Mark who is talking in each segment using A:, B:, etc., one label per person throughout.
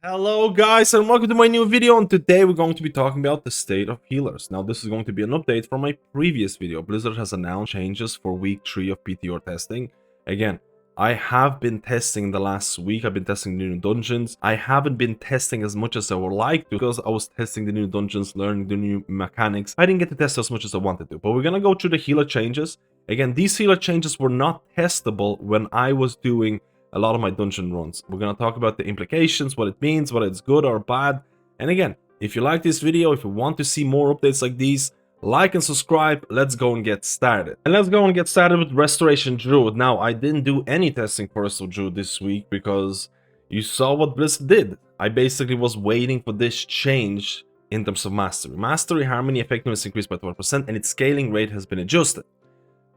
A: Hello guys and welcome to my new video, and today we're going to be talking about the state of healers. Now this is going to be an update from my previous video. Blizzard has announced changes for week 3 of PTR testing. Again, I have been testing the last week. I've been testing the new dungeons. I haven't been testing as much as I would like to because I was testing the new dungeons, learning the new mechanics. I didn't get to test as much as I wanted to, but we're gonna go through the healer changes. Again, these healer changes were not testable when I was doing a lot of my dungeon runs. We're going to talk about the implications, what it means, whether it's good or bad. And again, if you like this video, if you want to see more updates like these, like and subscribe. Let's go and get started. And let's go and get started with Restoration Druid. Now, I didn't do any testing for Resto Druid this week because you saw what Blizzard did. I basically was waiting for this change in terms of mastery. Mastery harmony effectiveness increased by 12% and its scaling rate has been adjusted.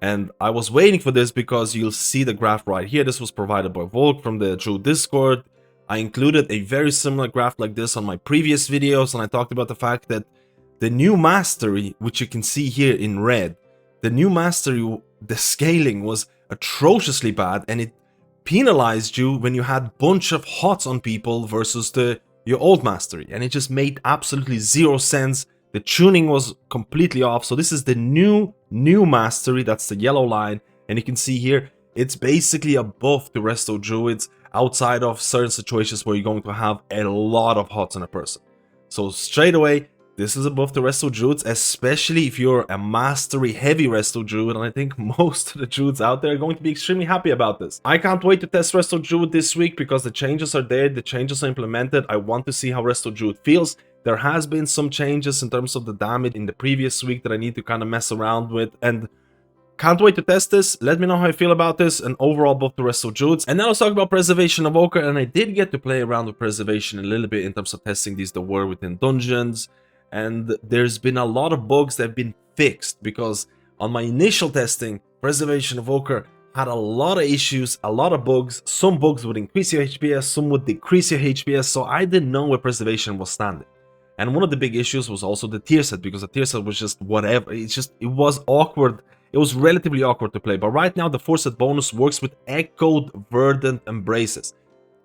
A: And I was waiting for this because you'll see the graph right here. This was provided by Volk from the Druid Discord. I included a very similar graph like this on my previous videos, and I talked about the fact that the new mastery, which you can see here in red, the new mastery, the scaling was atrociously bad, and it penalized you when you had bunch of HOTS on people versus your old mastery, and it just made absolutely zero sense. The tuning was completely off. So this is the new mastery. That's the yellow line. And you can see here, it's basically a buff to Resto Druids outside of certain situations where you're going to have a lot of HOTS on a person. So straight away, this is a buff to Resto Druids, especially if you're a mastery heavy Resto Druid. And I think most of the Druids out there are going to be extremely happy about this. I can't wait to test Resto Druid this week because the changes are there. The changes are implemented. I want to see how Resto Druid feels. There has been some changes in terms of the damage in the previous week that I need to kind of mess around with, and can't wait to test this. Let me know how I feel about this, and overall buff the Resto Druids. And now let's talk about Preservation Evoker, and I did get to play around with Preservation a little bit in terms of testing these that were within dungeons, and there's been a lot of bugs that have been fixed because on my initial testing, Preservation Evoker had a lot of issues, a lot of bugs. Some bugs would increase your HPS, some would decrease your HPS, so I didn't know where Preservation was standing. And one of the big issues was also the tier set, because the tier set was just whatever. It was awkward. It was relatively awkward to play. But right now, the 4-set bonus works with Echoed Verdant Embraces.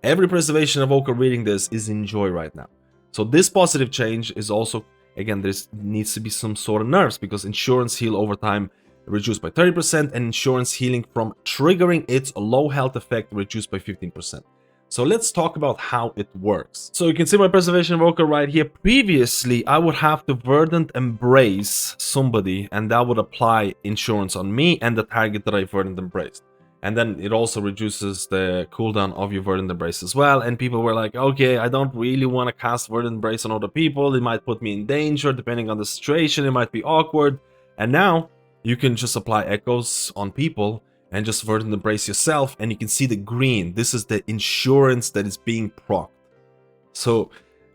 A: Every Preservation Evoker reading this is in joy right now. So this positive change is also, again, there needs to be some sort of nerfs, because Insurance Heal over time reduced by 30%, and Insurance Healing from triggering its low health effect reduced by 15%. So let's talk about how it works. So you can see my Preservation Evoker right here. Previously, I would have to Verdant Embrace somebody, and that would apply insurance on me and the target that I Verdant Embraced. And then it also reduces the cooldown of your Verdant Embrace as well. And people were like, okay, I don't really want to cast Verdant Embrace on other people. It might put me in danger depending on the situation. It might be awkward. And now you can just apply echoes on people and just Verdant Embrace yourself, and you can see the green. This is the insurance that is being procced. So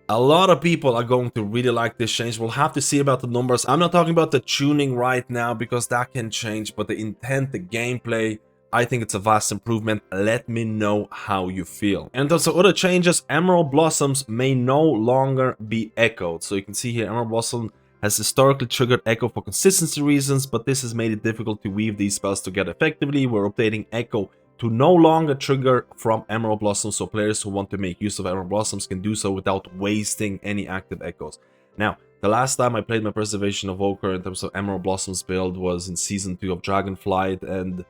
A: a lot of people are going to really like this change. We'll have to see about the numbers. I'm not talking about the tuning right now because that can change, but the intent, the gameplay, I think it's a vast improvement. Let me know how you feel. And in terms of other changes, Emerald Blossoms may no longer be echoed. So you can see here, Emerald Blossom has historically triggered Echo for consistency reasons, but this has made it difficult to weave these spells together effectively. We're updating Echo to no longer trigger from Emerald Blossoms, so players who want to make use of Emerald Blossoms can do so without wasting any active Echoes. Now, the last time I played my Preservation Evoker in terms of Emerald Blossoms build was in Season 2 of Dragonflight, and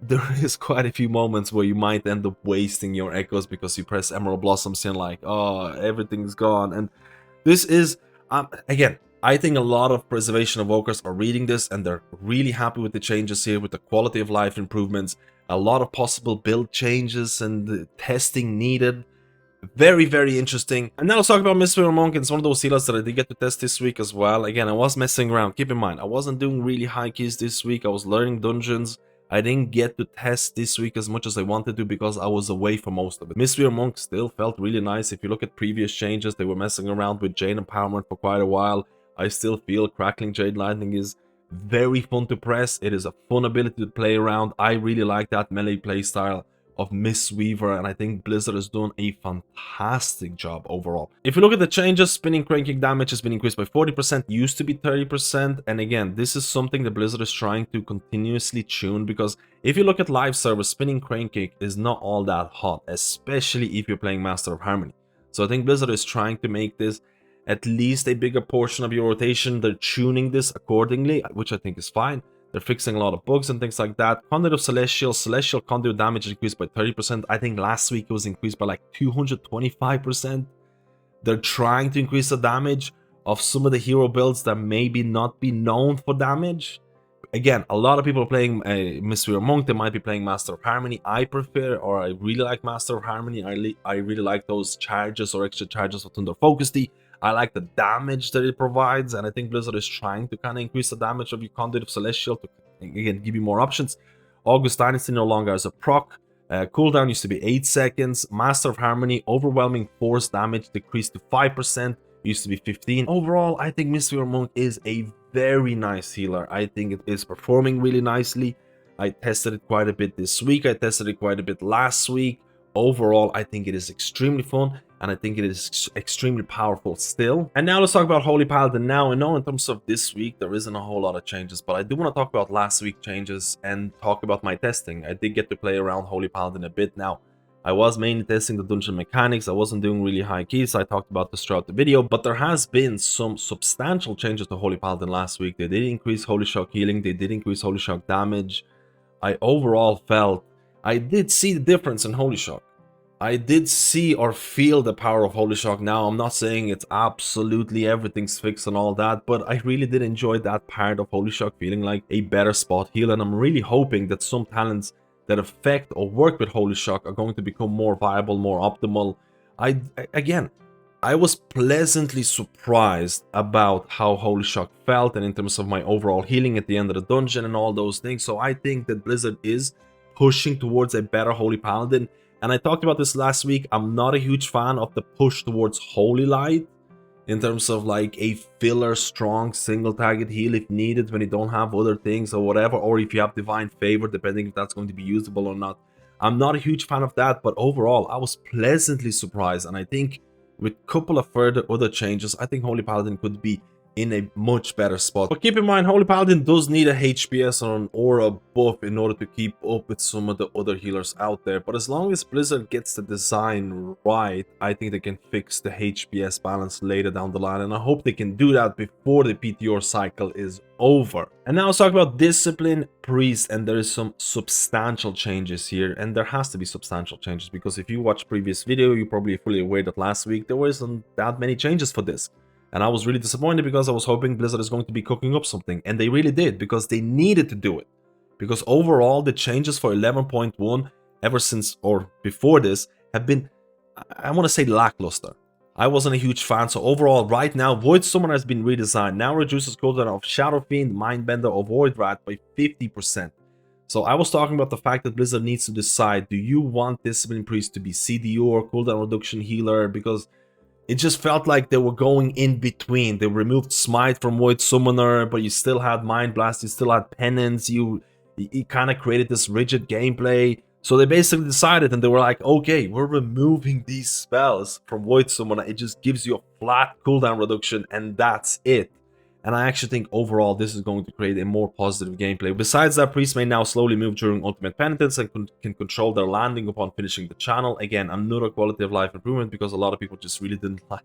A: there is quite a few moments where you might end up wasting your Echoes because you press Emerald Blossoms and like, oh, everything's gone. And this is, again, I think a lot of Preservation Evokers are reading this and they're really happy with the changes here, with the quality of life improvements, a lot of possible build changes and the testing needed. Very, very interesting. And now let's talk about Mistweaver Monk. It's one of those healers that I did get to test this week as well. Again, I was messing around. Keep in mind, I wasn't doing really high keys this week. I was learning dungeons. I didn't get to test this week as much as I wanted to because I was away for most of it. Mistweaver Monk still felt really nice. If you look at previous changes, they were messing around with Jade Empowerment for quite a while. I still feel Crackling Jade Lightning is very fun to press. It is a fun ability to play around. I really like that melee playstyle of Mistweaver, and I think Blizzard has done a fantastic job overall. If you look at the changes, spinning crane kick damage has been increased by 40%, used to be 30%, and again, this is something that Blizzard is trying to continuously tune, because if you look at live servers, spinning crane kick is not all that hot, especially if you're playing Master of Harmony. So I think Blizzard is trying to make this at least a bigger portion of your rotation. They're tuning this accordingly, which I think is fine. They're fixing a lot of bugs and things like that. Conduit of Celestial conduit damage increased by 30%. I think last week it was increased by like 225%. They're trying to increase the damage of some of the hero builds that maybe not be known for damage. Again, a lot of people are playing Mistweaver Monk. They might be playing Master of Harmony. I prefer, or I really like Master of Harmony. I really like those charges or extra charges for Thunder Focus D. I like the damage that it provides, and I think Blizzard is trying to kind of increase the damage of your Conduit of Celestial to, again, give you more options. August Dynasty no longer has a proc. Cooldown used to be 8 seconds. Master of Harmony, overwhelming force damage decreased to 5%. Used to be 15. Overall, I think Mistweaver Monk is a very nice healer. I think it is performing really nicely. I tested it quite a bit this week. I tested it quite a bit last week. Overall, I think it is extremely fun, and I think it is extremely powerful still. And now let's talk about Holy Paladin now. I know in terms of this week, there isn't a whole lot of changes, but I do want to talk about last week's changes and talk about my testing. I did get to play around Holy Paladin a bit now. I was mainly testing the dungeon mechanics. I wasn't doing really high keys. I talked about this throughout the video, but there has been some substantial changes to Holy Paladin last week. They did increase Holy Shock healing. They did increase Holy Shock damage. I overall felt I did see the difference in Holy Shock. I did see or feel the power of Holy Shock. Now, I'm not saying it's absolutely everything's fixed and all that, but I really did enjoy that part of Holy Shock feeling like a better spot heal, and I'm really hoping that some talents that affect or work with Holy Shock are going to become more viable, more optimal. Again, I was pleasantly surprised about how Holy Shock felt and in terms of my overall healing at the end of the dungeon and all those things. So I think that Blizzard is pushing towards a better Holy Paladin. And I talked about this last week. I'm not a huge fan of the push towards Holy Light in terms of like a filler strong single target heal if needed when you don't have other things or whatever, or if you have Divine Favor, depending if that's going to be usable or not. I'm not a huge fan of that, but overall I was pleasantly surprised, and I think with a couple of further other changes, I think Holy Paladin could be in a much better spot. But keep in mind, Holy Paladin does need a HPS or an aura buff in order to keep up with some of the other healers out there. But as long as Blizzard gets the design right, I think they can fix the HPS balance later down the line. And I hope they can do that before the PTR cycle is over. And now let's talk about Discipline, Priest, and there is some substantial changes here. And there has to be substantial changes because if you watch previous video, you're probably fully aware that last week there wasn't that many changes for this. And I was really disappointed because I was hoping Blizzard is going to be cooking up something. And they really did, because they needed to do it. Because overall, the changes for 11.1 ever since or before this have been, I want to say, lackluster. I wasn't a huge fan. So overall, right now, Void Summoner has been redesigned. Now reduces cooldown of Shadow Fiend, Mindbender, or Void Rat by 50%. So I was talking about the fact that Blizzard needs to decide, do you want Discipline Priest to be CDU or cooldown reduction healer? Because it just felt like they were going in between. They removed Smite from Void Summoner, but you still had Mind Blast, you still had Penance, you kind of created this rigid gameplay. So they basically decided, and they were like, okay, we're removing these spells from Void Summoner. It just gives you a flat cooldown reduction, and that's it. And I actually think overall this is going to create a more positive gameplay. Besides that, Priest may now slowly move during Ultimate Penitence and can control their landing upon finishing the channel. Again, another quality of life improvement, because a lot of people just really didn't like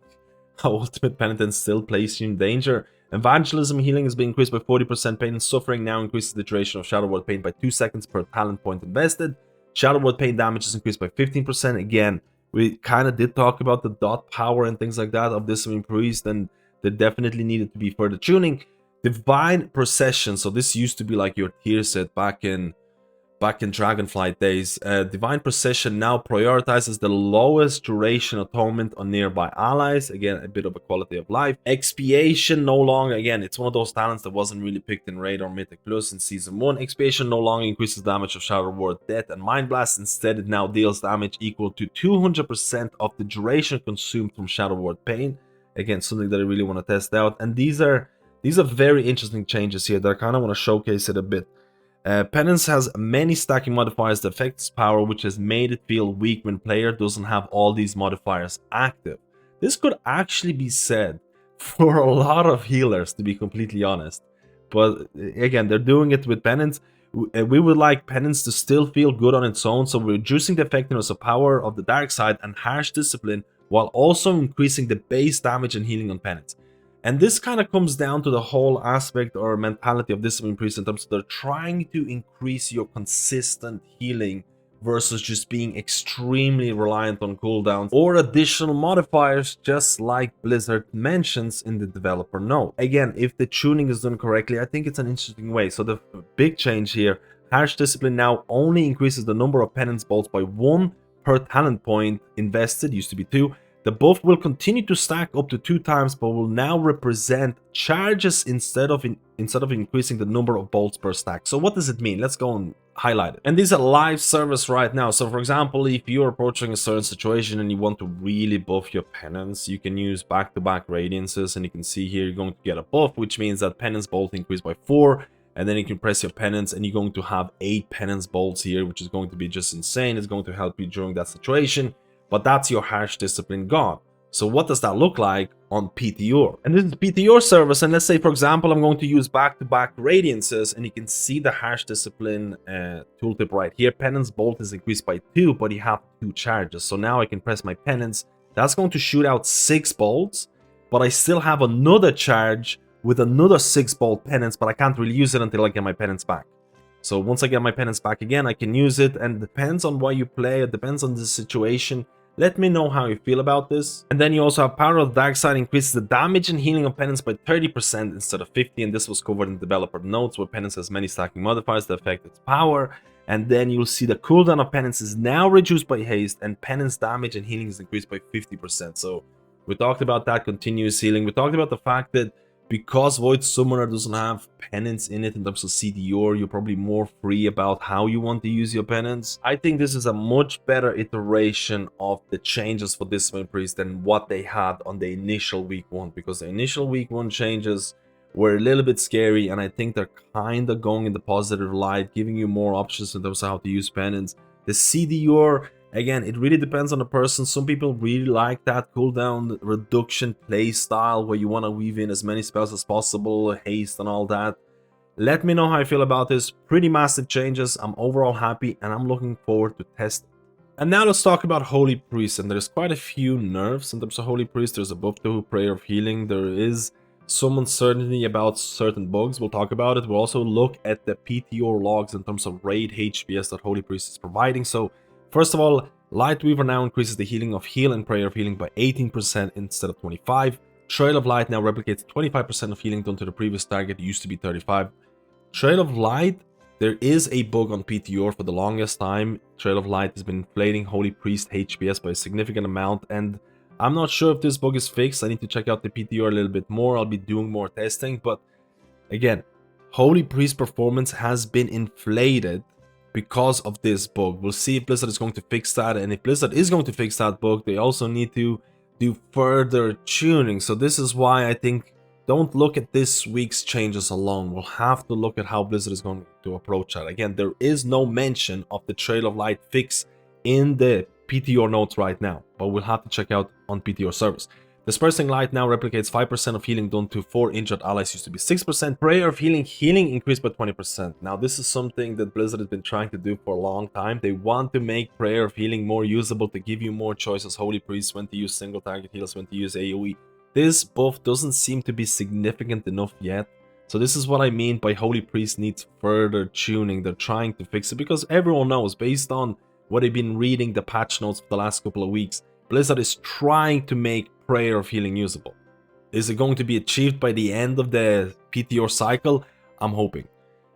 A: how Ultimate Penitence still places you in danger. Evangelism healing has been increased by 40%. Pain and Suffering now increases the duration of Shadow Word Pain by 2 seconds per talent point invested. Shadow Word Pain damage is increased by 15%. Again, we kind of did talk about the dot power and things like that of Discipline Priest, and there definitely needed to be further tuning. Divine Procession, so this used to be like your tier set back in Dragonflight days. Divine Procession now prioritizes the lowest duration atonement on nearby allies. Again, a bit of a quality of life. Expiation no longer, again, it's one of those talents that wasn't really picked in Raid or Mythic Plus in Season 1. Expiation no longer increases damage of Shadow Word, Death, and Mind Blast. Instead, it now deals damage equal to 200% of the duration consumed from Shadow Word Pain. Again, something that I really want to test out. And these are very interesting changes here that I kind of want to showcase it a bit. Penance has many stacking modifiers that affect its power, which has made it feel weak when player doesn't have all these modifiers active. This could actually be said for a lot of healers, to be completely honest. But again, they're doing it with Penance. We would like penance to still feel good on its own, so we're reducing the effectiveness of power of the dark side and harsh discipline, while also increasing the base damage and healing on penance. And this kind of comes down to the whole aspect or mentality of Discipline Priest in terms of they're trying to increase your consistent healing versus just being extremely reliant on cooldowns or additional modifiers, just like Blizzard mentions in the developer note. Again, if the tuning is done correctly, I think it's an interesting way. So the big change here, Harsh Discipline now only increases the number of penance bolts by 1 per talent point invested, used to be 2. The buff will continue to stack up to 2 times, but will now represent charges instead of increasing the number of bolts per stack. So what does it mean? Let's go and highlight it. And these are live service right now. So for example, if you're approaching a certain situation and you want to really buff your penance, you can use back-to-back radiances, and you can see here you're going to get a buff, which means that penance bolt increase by 4, and then you can press your penance and you're going to have 8 penance bolts here, which is going to be just insane. It's going to help you during that situation. But that's your Harsh Discipline gone. So what does that look like on PTR? And this is PTR service, and let's say, for example, I'm going to use back-to-back radiances, and you can see the Harsh Discipline tooltip right here. Penance bolt is increased by 2, but you have 2 charges. So now I can press my penance. That's going to shoot out 6 bolts, but I still have another charge with another 6 bolt penance, but I can't really use it until I get my penance back. So once I get my penance back again, I can use it, and it depends on what you play, it depends on the situation. Let me know how you feel about this. And then you also have Power of the Dark Side increases the damage and healing of penance by 30% instead of 50%, and this was covered in developer notes, where penance has many stacking modifiers that affect its power. And then you'll see the cooldown of penance is now reduced by haste, and penance damage and healing is increased by 50%. So we talked about that continuous healing. We talked about the fact that because Void Summoner doesn't have penance in it in terms of CDR, you're probably more free about how you want to use your penance. I think this is a much better iteration of the changes for Discipline Priest than what they had on the initial week 1, because the initial week 1 changes were a little bit scary, and I think they're kind of going in the positive light, giving you more options in terms of how to use penance. The CDR, again, it really depends on the person. Some people really like that cooldown reduction play style where you want to weave in as many spells as possible, haste and all that. Let me know how I feel about this. Pretty massive changes. I'm overall happy, and I'm looking forward to testing. And now let's talk about Holy Priest. And there's quite a few nerfs in terms of Holy Priest. There's a buff to Prayer of Healing. There is some uncertainty about certain bugs. We'll talk about it. We'll also look at the PTR logs in terms of raid HPS that Holy Priest is providing. So first of all, Lightweaver now increases the healing of heal and Prayer of Healing by 18% instead of 25%. Trail of Light now replicates 25% of healing done to the previous target. It used to be 35%. Trail of Light, there is a bug on PTR for the longest time. Trail of Light has been inflating Holy Priest HPS by a significant amount, and I'm not sure if this bug is fixed. I need to check out the PTR a little bit more. I'll be doing more testing, but again, Holy Priest performance has been inflated because of this bug. We'll see if Blizzard is going to fix that, and if Blizzard is going to fix that bug, they also need to do further tuning. So this is why I think don't look at this week's changes alone. We'll have to look at how Blizzard is going to approach that. Again, there is no mention of the Trail of Light fix in the PTR notes right now, but we'll have to check out on PTR service. Dispersing Light now replicates 5% of healing done to 4 injured allies, used to be 6%. Prayer of Healing increased by 20%. Now this is something that Blizzard has been trying to do for a long time. They want to make Prayer of Healing more usable, to give you more choices, Holy Priest, when to use single target heals, when to use AoE. This buff doesn't seem to be significant enough yet. So this is what I mean by Holy Priest needs further tuning. They're trying to fix it because everyone knows, based on what they've been reading the patch notes for the last couple of weeks, Blizzard is trying to make Prayer of Healing usable. Is it going to be achieved by the end of the PTR cycle? I'm hoping.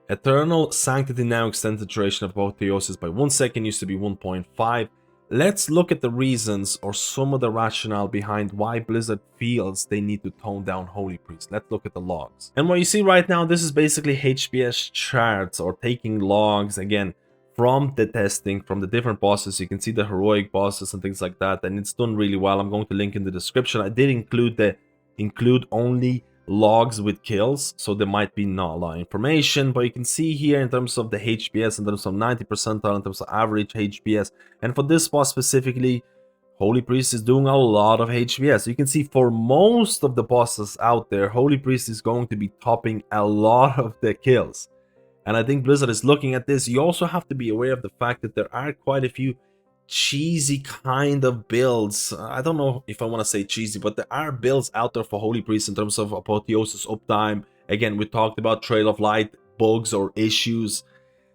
A: Eternal Sanctity now extends the duration of Apotheosis by 1 second, used to be 1.5. Let's look at the reasons or some of the rationale behind why Blizzard feels they need to tone down Holy Priest. Let's look at the logs. And what you see right now, this is basically HPS charts, or taking logs again from the testing, from the different bosses. You can see the heroic bosses and things like that, and it's done really well. I'm going to link in the description. I did include only logs with kills, so there might be not a lot of information, but you can see here in terms of the HPS, in terms of 90 percentile, in terms of average HPS, and for this boss specifically, Holy Priest is doing a lot of HPS. So you can see for most of the bosses out there, Holy Priest is going to be topping a lot of the kills. And I think Blizzard is looking at this. You also have to be aware of the fact that there are quite a few cheesy kind of builds. I don't know if I want to say cheesy, but there are builds out there for Holy Priest in terms of Apotheosis uptime. Again, we talked about Trail of Light bugs or issues.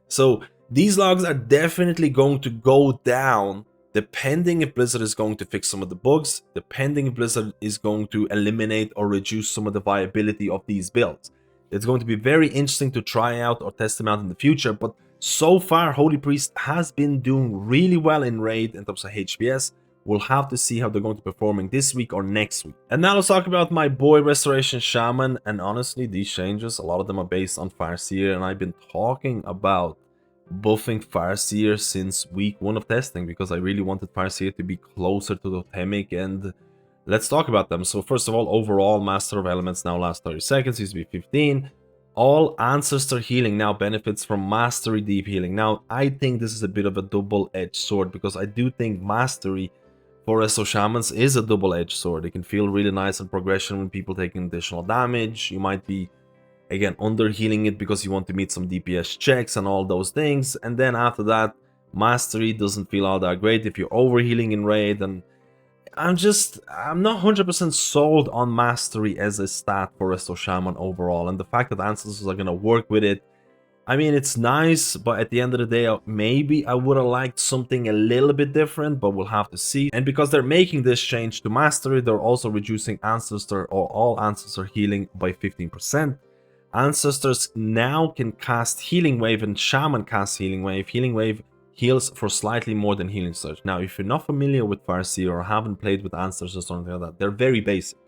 A: So these logs are definitely going to go down depending if Blizzard is going to fix some of the bugs, depending if Blizzard is going to eliminate or reduce some of the viability of these builds. It's going to be very interesting to try out or test them out in the future, but so far Holy Priest has been doing really well in raid in terms of HPS. We'll have to see how they're going to be performing this week or next week. And now let's talk about my boy Resto Shaman. And honestly, these changes, a lot of them are based on Farseer, and I've been talking about buffing Farseer since week 1 of testing because I really wanted Farseer to be closer to Totemic, and let's talk about them. So first of all, overall Master of Elements now lasts 30 seconds, used to be 15. All Ancestor healing now benefits from Mastery Deep healing. Now I think this is a bit of a double-edged sword because I do think Mastery for Resto Shamans is a double-edged sword. It can feel really nice in progression when people taking additional damage. You might be again under healing it because you want to meet some DPS checks and all those things, and then after that Mastery doesn't feel all that great if you're over healing in raid. And I'm not 100% sold on Mastery as a stat for Resto Shaman overall, and the fact that Ancestors are gonna work with it, I mean, it's nice, but at the end of the day, maybe I would have liked something a little bit different, but we'll have to see. And because they're making this change to Mastery, they're also reducing Ancestor or all Ancestor healing by 15%. Ancestors now can cast Healing Wave, and Shaman casts Healing Wave. Healing Wave heals for slightly more than Healing Surge. Now, if you're not familiar with Farseer or haven't played with Ancestors or anything like that, they're very basic.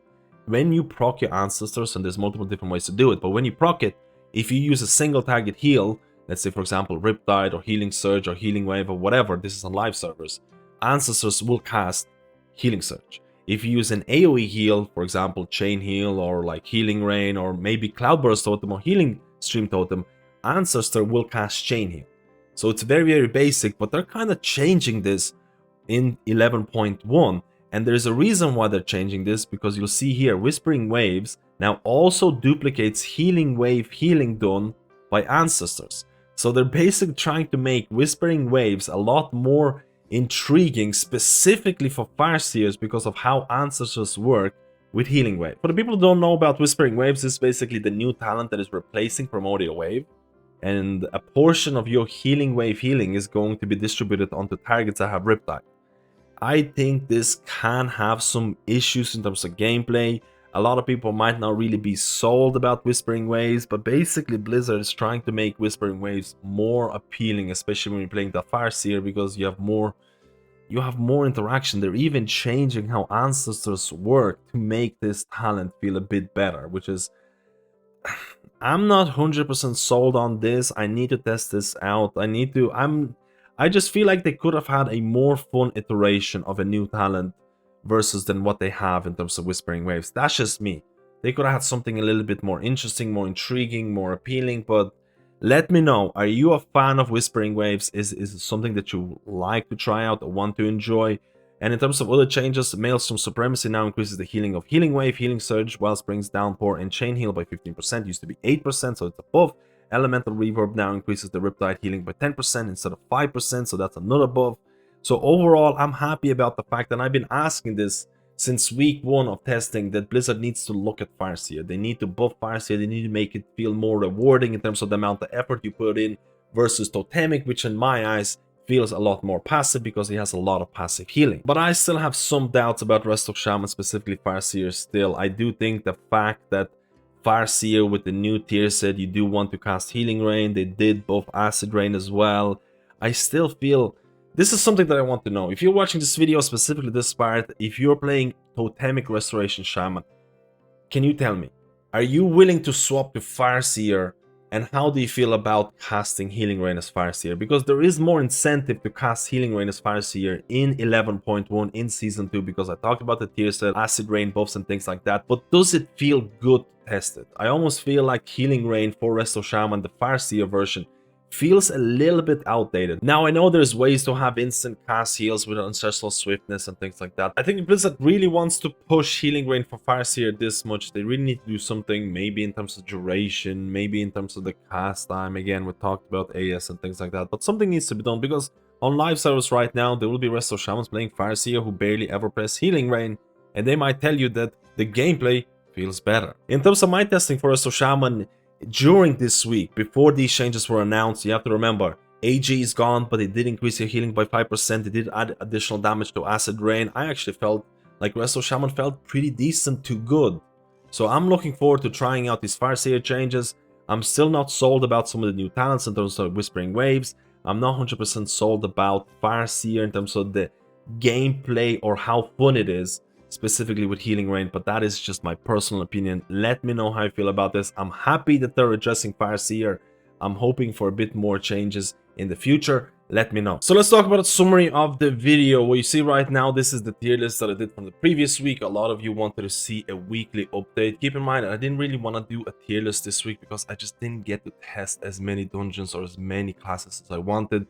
A: When you proc your Ancestors, and there's multiple different ways to do it, but when you proc it, if you use a single target heal, let's say for example Riptide or Healing Surge or Healing Wave or whatever, this is on live servers, Ancestors will cast Healing Surge. If you use an AoE heal, for example Chain Heal or like Healing Rain or maybe Cloudburst Totem or Healing Stream Totem, Ancestor will cast Chain Heal. So it's very, very basic, but they're kind of changing this in 11.1, and there's a reason why they're changing this, because you'll see here Whispering Waves now also duplicates Healing Wave healing done by Ancestors. So they're basically trying to make Whispering Waves a lot more intriguing, specifically for Farseers because of how Ancestors work with Healing Wave. For the people who don't know about Whispering Waves, this is basically the new talent that is replacing Primordial Wave, and a portion of your Healing Wave healing is going to be distributed onto targets that have Riptide. I think this can have some issues in terms of gameplay. A lot of people might not really be sold about Whispering Waves, but basically Blizzard is trying to make Whispering Waves more appealing, especially when you're playing the Farseer, because you have more interaction. They're even changing how Ancestors work to make this talent feel a bit better, which is... I'm not 100% sold on this. I need to test this out. I just feel like they could have had a more fun iteration of a new talent versus than what they have in terms of Whispering Waves. That's just me. They could have had something a little bit more interesting, more intriguing, more appealing, but let me know. Are you a fan of Whispering Waves? Is it something that you like to try out or want to enjoy? And in terms of other changes, Maelstrom Supremacy now increases the healing of Healing Wave, Healing Surge, Wellsprings, Downpour, and Chain Heal by 15%. Used to be 8%, so it's above. Elemental Reverb now increases the Riptide healing by 10% instead of 5%, so that's another buff. So overall, I'm happy about the fact that I've been asking this since week 1 of testing, that Blizzard needs to look at Farseer. They need to buff Farseer, they need to make it feel more rewarding in terms of the amount of effort you put in versus Totemic, which in my eyes feels a lot more passive because he has a lot of passive healing. But I still have some doubts about Resto Shaman, specifically Farseer still. I do think the fact that Farseer with the new tier set, you do want to cast Healing Rain. They did buff Acid Rain as well. I still feel... This is something that I want to know. If you're watching this video, specifically this part, if you're playing Totemic Restoration Shaman, can you tell me, are you willing to swap to Farseer? And how do you feel about casting Healing Rain as Farseer? Because there is more incentive to cast Healing Rain as Farseer in 11.1 in Season 2, because I talked about the tier set, Acid Rain buffs and things like that. But does it feel good to test it? I almost feel like Healing Rain for Resto Shaman, the Farseer version, feels a little bit outdated. Now, I know there's ways to have instant cast heals with ancestral swiftness and things like that. I think if Blizzard really wants to push healing rain for Farseer this much, they really need to do something, maybe in terms of duration, maybe in terms of the cast time. Again, we talked about AS and things like that, but something needs to be done, because on live servers right now, there will be Resto Shamans playing Farseer who barely ever press healing rain, and they might tell you that the gameplay feels better. In terms of my testing for Resto Shaman, during this week, before these changes were announced, you have to remember, AG is gone, but they did increase your healing by 5%. They did add additional damage to Acid Rain. I actually felt like Resto Shaman felt pretty decent to good. So I'm looking forward to trying out these Farseer changes. I'm still not sold about some of the new talents in terms of Whispering Waves. I'm not 100% sold about Farseer in terms of the gameplay or how fun it is, specifically with healing rain, but that is just my personal opinion. Let me know how you feel about this. I'm happy that they're addressing Farseer. I'm hoping for a bit more changes in the future. Let me know. So let's talk about a summary of the video. What you see right now, this is the tier list that I did from the previous week. A lot of you wanted to see a weekly update. Keep in mind, I didn't really want to do a tier list this week because I just didn't get to test as many dungeons or as many classes as I wanted.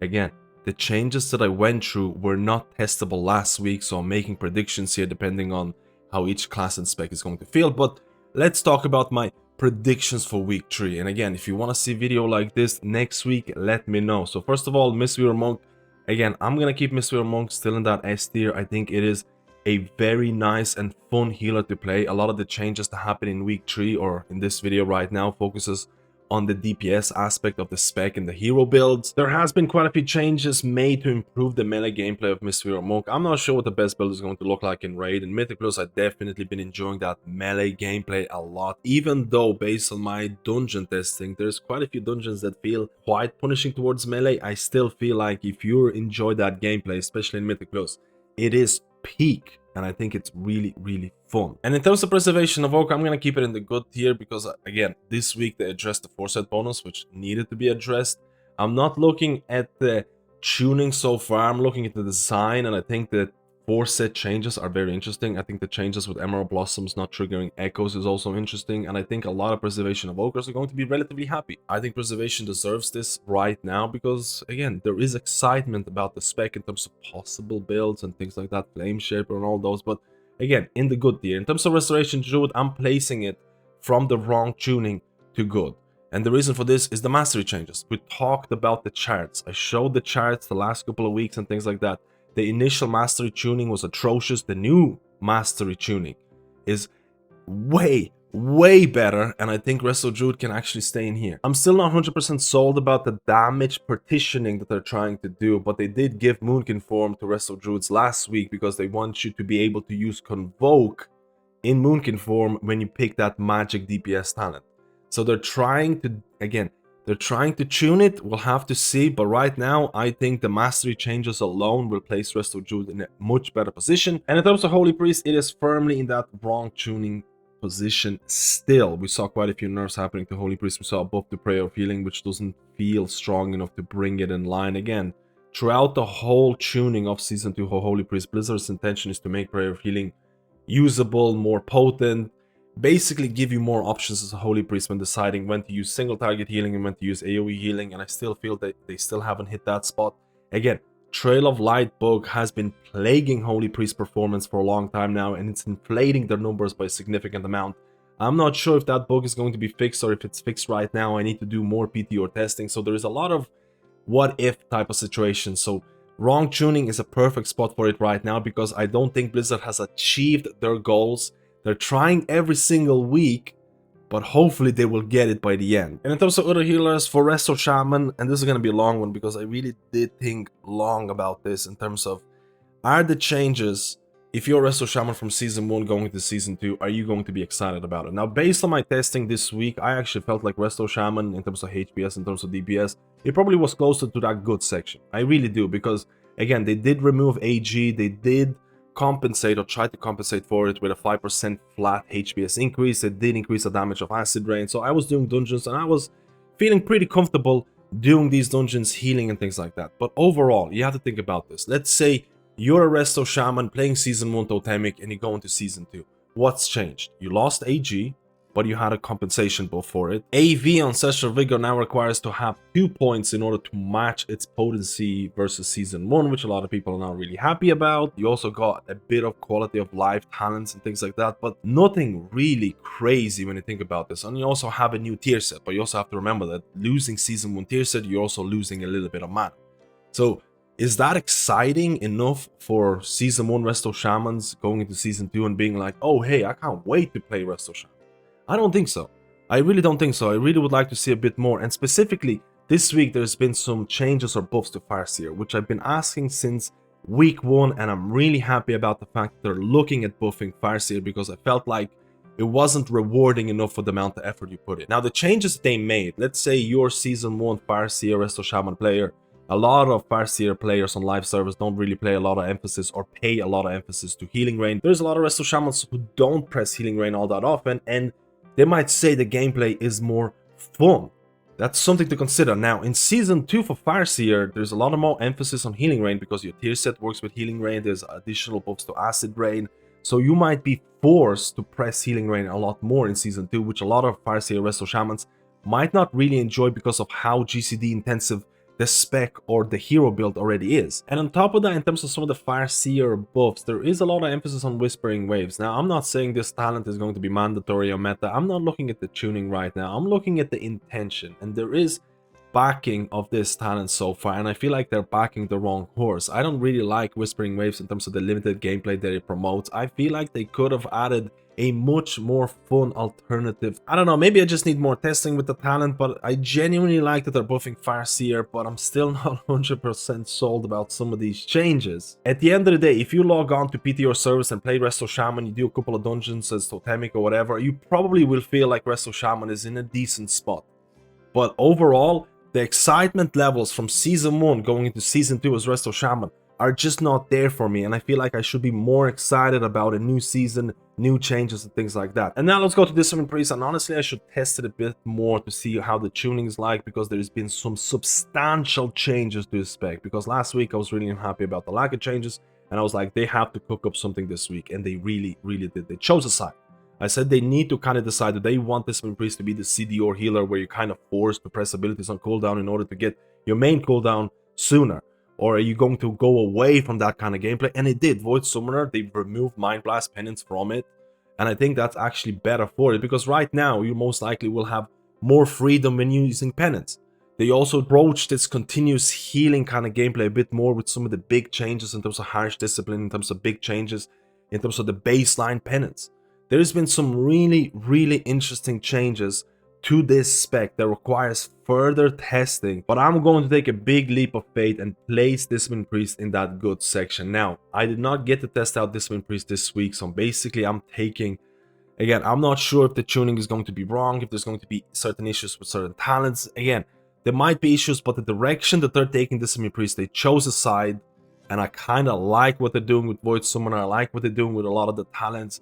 A: Again, the changes that I went through were not testable last week, so I'm making predictions here depending on how each class and spec is going to feel. But let's talk about my predictions for week 3. And again, if you want to see a video like this next week, let me know. So first of all, Mistweaver Monk. Again, I'm going to keep Mistweaver Monk still in that S tier. I think it is a very nice and fun healer to play. A lot of the changes that happen in week 3 or in this video right now focuses on the DPS aspect of the spec and the hero builds. There has been quite a few changes made to improve the melee gameplay of Mistweaver Monk. I'm not sure what the best build is going to look like in Raid. In Mythic Plus, I've definitely been enjoying that melee gameplay a lot, even though based on my dungeon testing, there's quite a few dungeons that feel quite punishing towards melee. I still feel like if you enjoy that gameplay, especially in Mythic Plus, it is peak, and I think it's really, really fun. And in terms of preservation of Evoker, I'm going to keep it in the good tier because, again, this week they addressed the foresight bonus, which needed to be addressed. I'm not looking at the tuning so far, I'm looking at the design, and I think that foresight changes are very interesting. I think the changes with Emerald Blossoms not triggering echoes is also interesting, and I think a lot of preservation evokers are going to be relatively happy. I think preservation deserves this right now because, again, there is excitement about the spec in terms of possible builds and things like that, Flame Shaper and all those, but again, in the good tier. In terms of Restoration Druid, I'm placing it from the wrong tuning to good. And the reason for this is the mastery changes. We talked about the charts. I showed the charts the last couple of weeks and things like that. The initial mastery tuning was atrocious. The new mastery tuning is way better, and I think Resto Druid can actually stay in here. I'm still not 100% sold about the damage partitioning that they're trying to do, but they did give Moonkin form to Resto Druids last week because they want you to be able to use Convoke in Moonkin form when you pick that magic DPS talent. So they're trying to, again, they're trying to tune it. We'll have to see, but right now I think the mastery changes alone will place Resto Druid in a much better position. And in terms of Holy Priest, it is firmly in that wrong tuning position still. We saw quite a few nerfs happening to Holy Priest. We saw a buff to Prayer of Healing, which doesn't feel strong enough to bring it in line. Again, throughout the whole tuning of Season 2 Holy Priest, Blizzard's intention is to make Prayer of Healing usable, more potent, basically give you more options as a Holy Priest when deciding when to use single target healing and when to use AoE healing, and I still feel that they still haven't hit that spot. Again, Trail of Light bug has been plaguing Holy Priest performance for a long time now, and it's inflating their numbers by a significant amount. I'm not sure if that bug is going to be fixed, or if it's fixed right now, I need to do more PTR testing, so there is a lot of what if type of situations. So wrong tuning is a perfect spot for it right now because I don't think Blizzard has achieved their goals. They're trying every single week, but hopefully they will get it by the end. And in terms of other healers, for Resto Shaman, and this is going to be a long one because I really did think long about this in terms of, are the changes, if you're Resto Shaman from Season 1 going to Season 2, are you going to be excited about it? Now, based on my testing this week, I actually felt like Resto Shaman, in terms of HPS, in terms of DPS, it probably was closer to that good section. I really do, because, again, they did remove AG, they did compensate or try to compensate for it with a 5% flat HPS increase. It did increase the damage of Acid Rain. So I was doing dungeons and I was feeling pretty comfortable doing these dungeons, healing and things like that. But overall, you have to think about this. Let's say you're a Resto Shaman playing Season 1 Totemic and you go into Season 2. What's changed? You lost AG, but you had a compensation buff for it. AV Ancestral Vigor now requires to have 2 points in order to match its potency versus Season 1, which a lot of people are not really happy about. You also got a bit of quality of life talents and things like that, but nothing really crazy when you think about this. And you also have a new tier set, but you also have to remember that losing Season 1 tier set, you're also losing a little bit of mana. So is that exciting enough for Season 1 Resto Shamans going into Season 2 and being like, oh hey, I can't wait to play Resto Shaman? I don't think so. I really don't think so. I really would like to see a bit more. And specifically, this week there's been some changes or buffs to Farseer, which I've been asking since week 1, and I'm really happy about the fact that they're looking at buffing Farseer because I felt like it wasn't rewarding enough for the amount of effort you put in. Now, the changes they made, let's say you're Season 1 Farseer Resto Shaman player. A lot of Farseer players on live servers don't really play a lot of emphasis or pay a lot of emphasis to healing rain. There's a lot of Resto Shamans who don't press healing rain all that often, and they might say the gameplay is more fun. That's something to consider. Now, in Season 2 for Farseer, there's a lot of more emphasis on healing rain because your tier set works with healing rain. There's additional buffs to acid rain. So you might be forced to press healing rain a lot more in Season 2, which a lot of Farseer Resto Shamans might not really enjoy because of how GCD intensive the spec or the hero build already is. And on top of that, in terms of some of the Farseer buffs, there is a lot of emphasis on Whispering Waves. Now, I'm not saying this talent is going to be mandatory or meta. I'm not looking at the tuning right now. I'm looking at the intention, and there is backing of this talent so far, and I feel like they're backing the wrong horse. I don't really like Whispering Waves in terms of the limited gameplay that it promotes. I feel like they could have added a much more fun alternative. I don't know, maybe I just need more testing with the talent, but I genuinely like that they're buffing Farseer, but I'm still not 100% sold about some of these changes. At the end of the day, if you log on to PTR service and play Resto Shaman, you do a couple of dungeons as Totemic or whatever, you probably will feel like Resto Shaman is in a decent spot. But overall, the excitement levels from Season 1 going into Season 2 as Resto Shaman are just not there for me, and I feel like I should be more excited about a new season, new changes and things like that. And now let's go to Discipline Priest, and honestly I should test it a bit more to see how the tuning is like, because there's been some substantial changes to the spec. Because last week I was really unhappy about the lack of changes, and I was like, they have to cook up something this week, and they really did. They chose a side. I said they need to kind of decide that they want Discipline Priest to be the CD or healer where you're kind of forced to press abilities on cooldown in order to get your main cooldown sooner. Or are you going to go away from that kind of gameplay? And it did. Void Summoner, they removed Mind Blast Penance from it. And I think that's actually better for it, because right now you most likely will have more freedom when using Penance. They also approached this continuous healing kind of gameplay a bit more with some of the big changes in terms of harsh discipline, in terms of big changes, in terms of the baseline penance. There's been some really interesting changes to this spec that requires further testing, but I'm going to take a big leap of faith and place Discipline Priest in that good section. Now, I did not get to test out Discipline Priest this week, so basically I'm taking, again, I'm not sure if the tuning is going to be wrong, if there's going to be certain issues with certain talents. Again, there might be issues, but the direction that they're taking Discipline Priest, they chose a side, and I kind of like what they're doing with Void Summoner. I like what they're doing with a lot of the talents.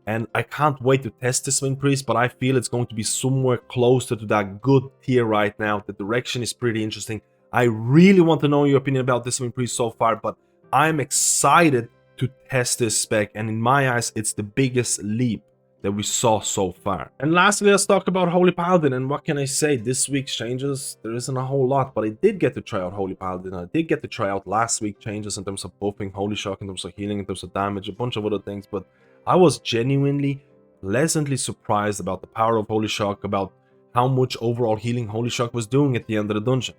A: And I can't wait to test Discipline Priest, but I feel it's going to be somewhere closer to that good tier right now. The direction is pretty interesting. I really want to know your opinion about Discipline Priest so far, but I'm excited to test this spec. And in my eyes, it's the biggest leap that we saw so far. And lastly, let's talk about Holy Paladin. And what can I say? This week's changes, there isn't a whole lot, but I did get to try out Holy Paladin. I did get to try out last week's changes in terms of buffing, Holy Shock, in terms of healing, in terms of damage, a bunch of other things, but I was genuinely pleasantly surprised about the power of Holy Shock, about how much overall healing Holy Shock was doing at the end of the dungeon.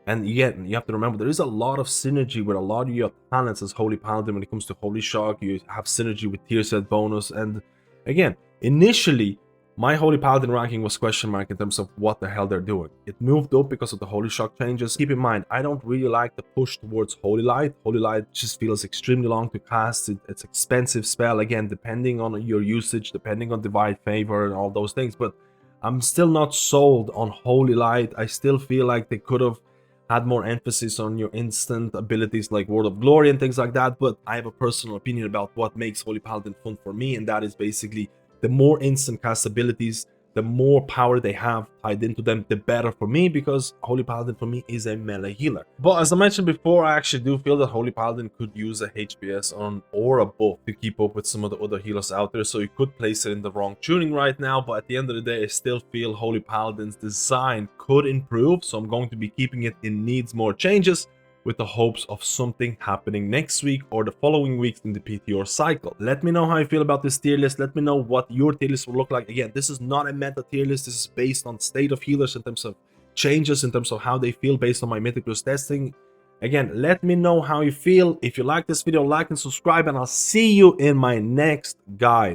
A: And yet, you have to remember, there is a lot of synergy with a lot of your talents as Holy Paladin when it comes to Holy Shock. You have synergy with tier set bonus, and again, initially, my Holy Paladin ranking was question mark in terms of what the hell they're doing. It moved up because of the Holy Shock changes. Keep in mind, I don't really like the push towards Holy Light. Holy Light just feels extremely long to cast. It's an expensive spell, again, depending on your usage, depending on Divine Favor and all those things. But I'm still not sold on Holy Light. I still feel like they could have had more emphasis on your instant abilities like Word of Glory and things like that. But I have a personal opinion about what makes Holy Paladin fun for me, and that is basically the more instant cast abilities, the more power they have tied into them, the better for me, because Holy Paladin for me is a melee healer. But as I mentioned before, I actually do feel that Holy Paladin could use a HPS on or above to keep up with some of the other healers out there, so you could place it in the wrong tuning right now. But at the end of the day, I still feel Holy Paladin's design could improve, so I'm going to be keeping it. It needs more changes, with the hopes of something happening next week or the following weeks in the PTR cycle. Let me know how you feel about this tier list. Let me know what your tier list will look like. Again, this is not a meta tier list. This is based on state of healers in terms of changes, in terms of how they feel based on my Mythic Plus testing. Again, let me know how you feel. If you like this video, like and subscribe, and I'll see you in my next guide.